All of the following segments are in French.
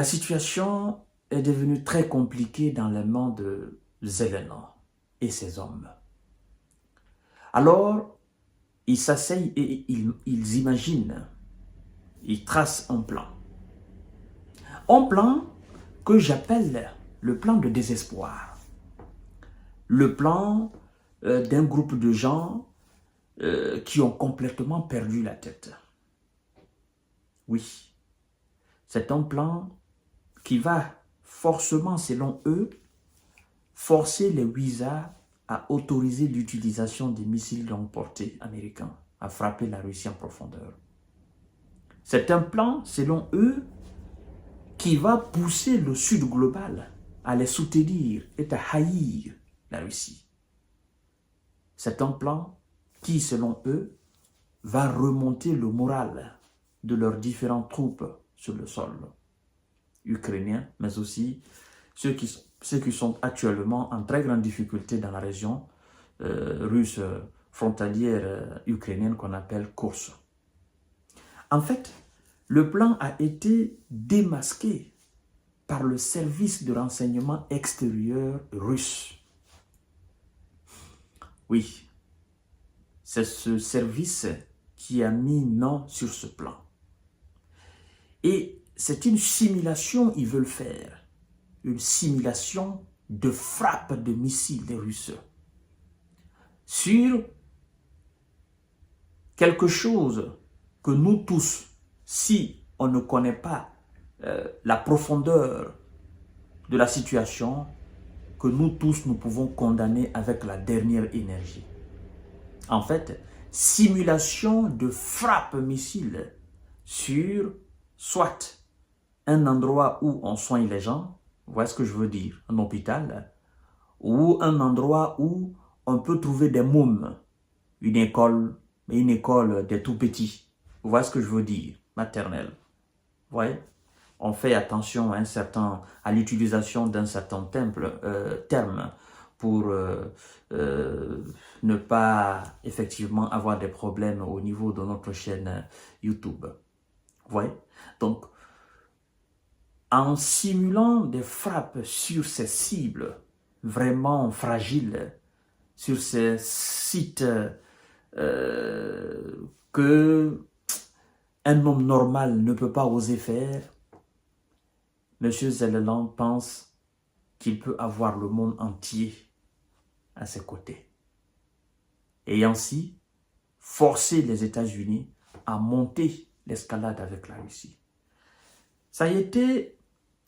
La situation est devenue très compliquée dans les mains de Zelensky et ses hommes. Alors, ils s'asseyent et ils imaginent, ils tracent un plan. Un plan que j'appelle le plan de désespoir. Le plan d'un groupe de gens qui ont complètement perdu la tête. Oui, c'est un plan qui va forcément, selon eux, forcer les WISA à autoriser l'utilisation des missiles longue portée américains à frapper la Russie en profondeur. C'est un plan, selon eux, qui va pousser le Sud global à les soutenir et à haïr la Russie. C'est un plan qui, selon eux, va remonter le moral de leurs différentes troupes sur le sol ukrainien, mais aussi ceux qui sont actuellement en très grande difficulté dans la région russe frontalière ukrainienne qu'on appelle Kursk. En fait, le plan a été démasqué par le service de renseignement extérieur russe. Oui, c'est ce service qui a mis main sur ce plan. Et c'est une simulation, ils veulent faire. Une simulation de frappe de missiles des Russes sur quelque chose que nous tous, si on ne connaît pas la profondeur de la situation, que nous tous, nous pouvons condamner avec la dernière énergie. En fait, simulation de frappe missile sur soit un endroit où on soigne les gens, vous voyez ce que je veux dire, un hôpital, ou un endroit où on peut trouver des mômes, une école des tout petits, vous voyez ce que je veux dire, maternelle. Vous voyez, on fait attention à l'utilisation d'un certain terme pour ne pas effectivement avoir des problèmes au niveau de notre chaîne YouTube. Vous voyez, donc, en simulant des frappes sur ces cibles vraiment fragiles, sur ces sites que un homme normal ne peut pas oser faire, M. Zelensky pense qu'il peut avoir le monde entier à ses côtés. Et ainsi, forcer les États-Unis à monter l'escalade avec la Russie. Ça a été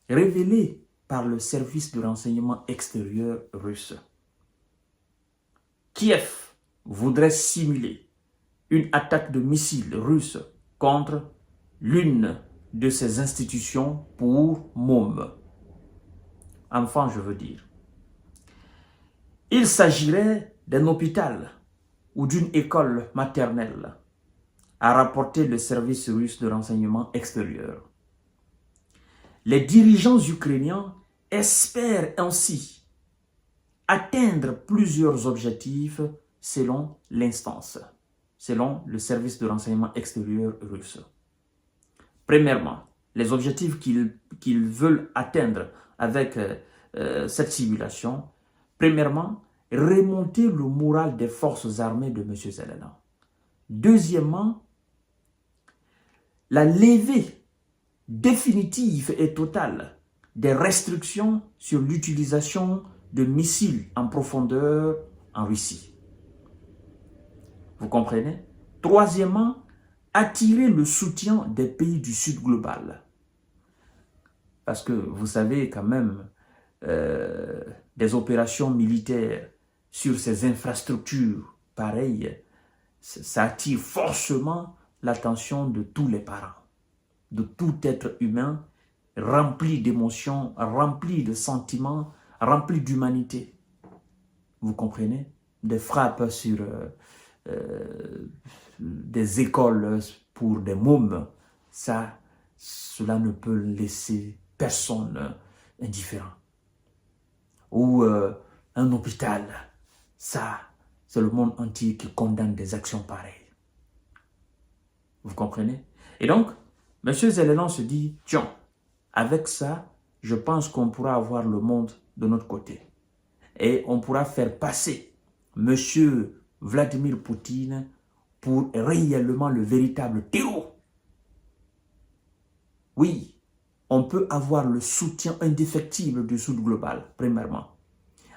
révélé par le service de renseignement extérieur russe. Kiev voudrait simuler une attaque de missiles russes contre l'une de ses institutions pour mômes. Enfants, je veux dire. Il s'agirait d'un hôpital ou d'une école maternelle, a rapporté le service russe de renseignement extérieur. Les dirigeants ukrainiens espèrent ainsi atteindre plusieurs objectifs selon l'instance, selon le service de renseignement extérieur russe. Premièrement, les objectifs qu'ils veulent atteindre avec cette simulation, premièrement, remonter le moral des forces armées de M. Zelensky. Deuxièmement, la levée définitive et totale des restrictions sur l'utilisation de missiles en profondeur en Russie. Vous comprenez? Troisièmement, attirer le soutien des pays du Sud global. Parce que vous savez quand même, des opérations militaires sur ces infrastructures pareilles, ça attire forcément l'attention de tous les parents, de tout être humain rempli d'émotions, rempli de sentiments, rempli d'humanité. Vous comprenez? Des frappes sur des écoles pour des mômes, cela ne peut laisser personne indifférent. Ou un hôpital, ça, c'est le monde entier qui condamne des actions pareilles. Vous comprenez? Et donc, M. Zelensky se dit, tiens, Avec ça, je pense qu'on pourra avoir le monde de notre côté. Et on pourra faire passer M. Vladimir Poutine pour réellement le véritable terreau. Oui, on peut avoir le soutien indéfectible du Sud global, premièrement.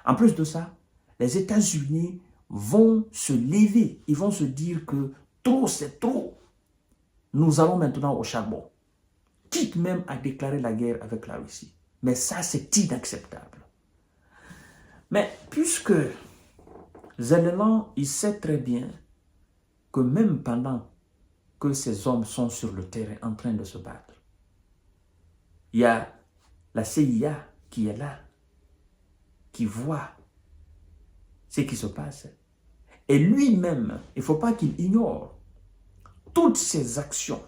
En plus de ça, les États-Unis vont se lever, ils vont se dire que trop c'est trop. Nous allons maintenant au charbon, quitte même à déclarer la guerre avec la Russie. Mais ça, c'est inacceptable. Mais puisque Zelensky, il sait très bien que même pendant que ces hommes sont sur le terrain en train de se battre, il y a la CIA qui est là, qui voit ce qui se passe. Et lui-même, il ne faut pas qu'il ignore toutes ces actions,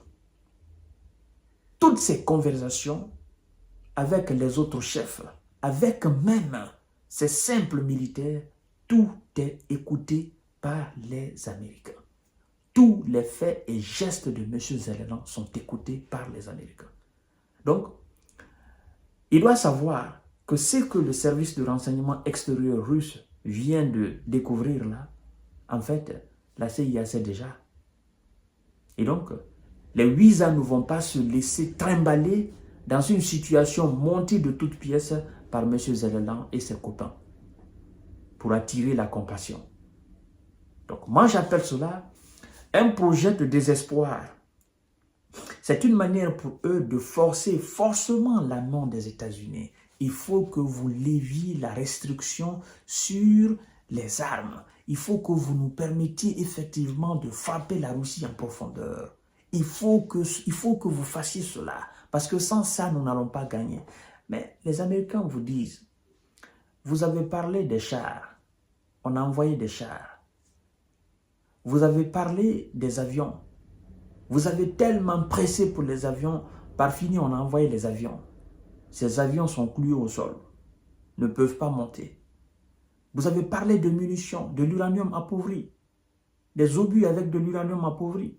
toutes ces conversations avec les autres chefs, avec même ces simples militaires, tout est écouté par les Américains. Tous les faits et gestes de M. Zelensky sont écoutés par les Américains. Donc, il doit savoir que ce que le service de renseignement extérieur russe vient de découvrir là, en fait, la CIA sait déjà. Et donc, les Ouïzas ne vont pas se laisser trimballer dans une situation montée de toutes pièces par M. Zelensky et ses copains pour attirer la compassion. Donc, moi, j'appelle cela un projet de désespoir. C'est une manière pour eux de forcer forcément la main des États-Unis. Il faut que vous leviez la restriction sur les armes. Il faut que vous nous permettiez effectivement de frapper la Russie en profondeur. Il faut que vous fassiez cela. Parce que sans ça, nous n'allons pas gagner. Mais les Américains vous disent, vous avez parlé des chars. On a envoyé des chars. Vous avez parlé des avions. Vous avez tellement pressé pour les avions, par fini, on a envoyé les avions. Ces avions sont cloués au sol, ne peuvent pas monter. Vous avez parlé de munitions, de l'uranium appauvri, des obus avec de l'uranium appauvri.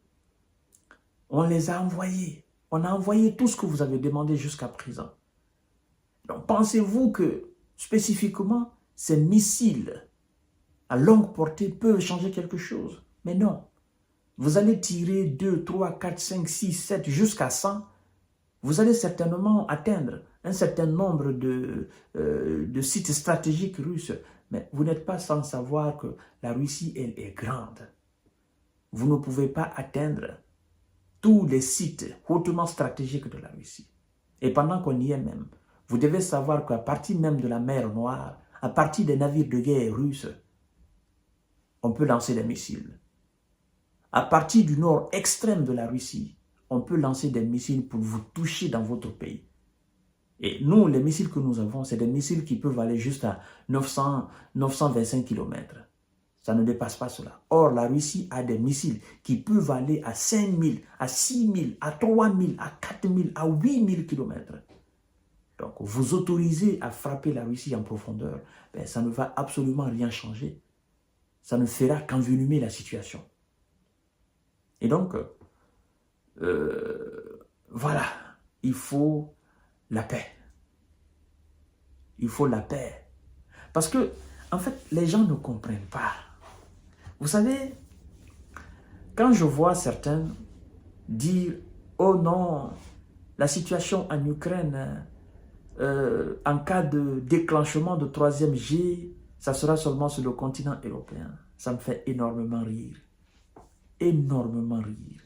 On les a envoyés. On a envoyé tout ce que vous avez demandé jusqu'à présent. Donc, pensez-vous que, spécifiquement, ces missiles à longue portée peuvent changer quelque chose? Mais non. Vous allez tirer 2, 3, 4, 5, 6, 7 jusqu'à 100. Vous allez certainement atteindre un certain nombre de sites stratégiques russes. Mais vous n'êtes pas sans savoir que la Russie, elle est grande. Vous ne pouvez pas atteindre tous les sites hautement stratégiques de la Russie. Et pendant qu'on y est même, vous devez savoir qu'à partir même de la mer Noire, à partir des navires de guerre russes, on peut lancer des missiles. À partir du nord extrême de la Russie, on peut lancer des missiles pour vous toucher dans votre pays. Et nous, les missiles que nous avons, c'est des missiles qui peuvent aller juste à 925 km. Ça ne dépasse pas cela. Or, la Russie a des missiles qui peuvent aller à 5000, à 6000, à 3000, à 4000, à 8000 km. Donc, vous autorisez à frapper la Russie en profondeur, ben, ça ne va absolument rien changer. Ça ne fera qu'envenimer la situation. Et donc, voilà, il faut la paix. Il faut la paix. Parce que, en fait, les gens ne comprennent pas. Vous savez, quand je vois certains dire « Oh non, la situation en Ukraine, en cas de déclenchement de 3e G, ça sera seulement sur le continent européen. » Ça me fait énormément rire. Énormément rire.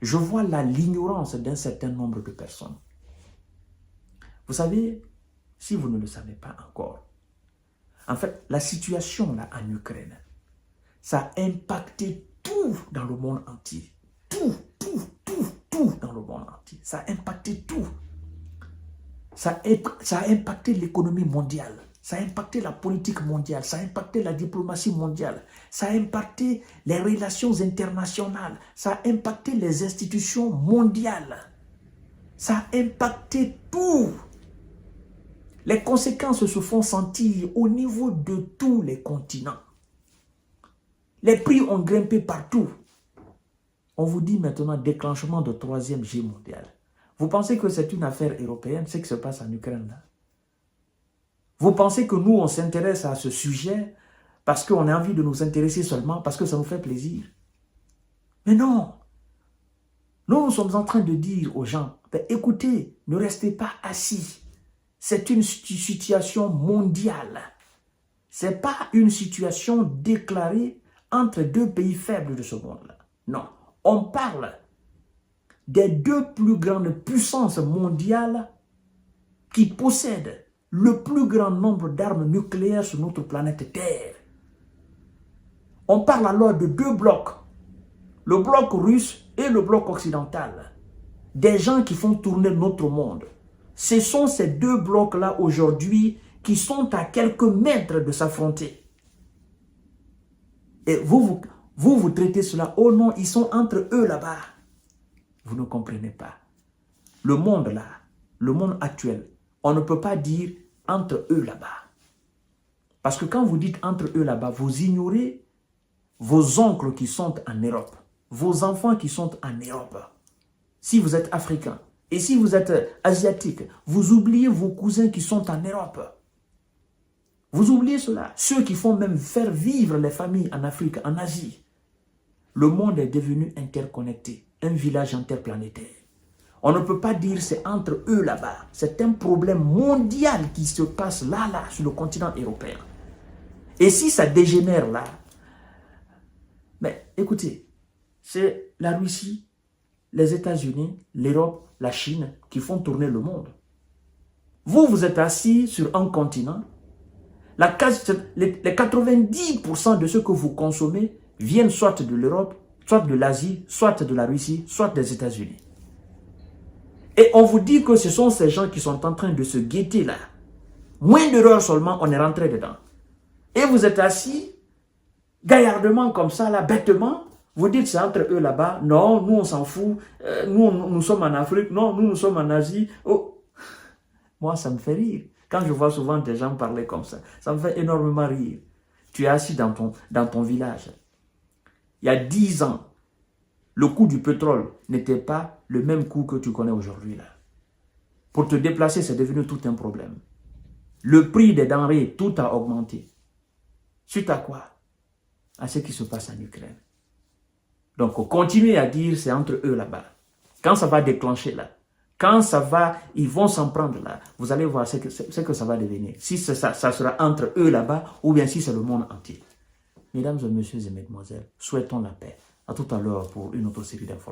Je vois l'ignorance d'un certain nombre de personnes. Vous savez, si vous ne le savez pas encore, en fait, la situation là en Ukraine, ça a impacté tout dans le monde entier. Tout dans le monde entier. Ça a impacté tout. Ça a impacté l'économie mondiale. Ça a impacté la politique mondiale. Ça a impacté la diplomatie mondiale. Ça a impacté les relations internationales. Ça a impacté les institutions mondiales. Ça a impacté tout. Les conséquences se font sentir au niveau de tous les continents. Les prix ont grimpé partout. On vous dit maintenant déclenchement de 3e G mondial. Vous pensez que c'est une affaire européenne, ce qui se passe en Ukraine là? Vous pensez que nous, on s'intéresse à ce sujet parce qu'on a envie de nous intéresser seulement, parce que ça nous fait plaisir? Mais non! Nous sommes en train de dire aux gens, écoutez, ne restez pas assis. C'est une situation mondiale. Ce n'est pas une situation déclarée entre deux pays faibles de ce monde-là. Non, on parle des deux plus grandes puissances mondiales qui possèdent le plus grand nombre d'armes nucléaires sur notre planète Terre. On parle alors de deux blocs, le bloc russe et le bloc occidental. Des gens qui font tourner notre monde. Ce sont ces deux blocs-là aujourd'hui qui sont à quelques mètres de s'affronter. Et vous traitez cela, oh non, ils sont entre eux là-bas. Vous ne comprenez pas. Le monde là, le monde actuel, on ne peut pas dire entre eux là-bas. Parce que quand vous dites entre eux là-bas, vous ignorez vos oncles qui sont en Europe, vos enfants qui sont en Europe. Si vous êtes africain et si vous êtes asiatique, vous oubliez vos cousins qui sont en Europe. Vous oubliez cela. Ceux qui font même faire vivre les familles en Afrique, en Asie. Le monde est devenu interconnecté, un village interplanétaire. On ne peut pas dire c'est entre eux là-bas. C'est un problème mondial qui se passe là, sur le continent européen. Et si ça dégénère là, mais écoutez, c'est la Russie, les États-Unis, l'Europe, la Chine qui font tourner le monde. Vous êtes assis sur un continent. Les 90% de ce que vous consommez viennent soit de l'Europe, soit de l'Asie, soit de la Russie, soit des États-Unis. Et on vous dit que ce sont ces gens qui sont en train de se guetter là. Moins d'erreurs seulement, on est rentré dedans. Et vous êtes assis, gaillardement comme ça, là, bêtement. Vous dites c'est entre eux là-bas. Non, nous on s'en fout. Nous sommes en Afrique. Non, nous sommes en Asie. Oh. Moi, ça me fait rire. Quand je vois souvent des gens parler comme ça, ça me fait énormément rire. Tu es assis dans ton village. Il y a 10 ans, le coût du pétrole n'était pas le même coût que tu connais aujourd'hui là. Pour te déplacer, c'est devenu tout un problème. Le prix des denrées, tout a augmenté. Suite à quoi? À ce qui se passe en Ukraine. Donc, continuez à dire c'est entre eux là-bas. Quand ça va déclencher là, quand ça va, ils vont s'en prendre là, vous allez voir ce que ça va devenir. Si ça sera entre eux là-bas ou bien si c'est le monde entier. Mesdames et messieurs et mesdemoiselles, souhaitons la paix. À tout à l'heure pour une autre série d'informations.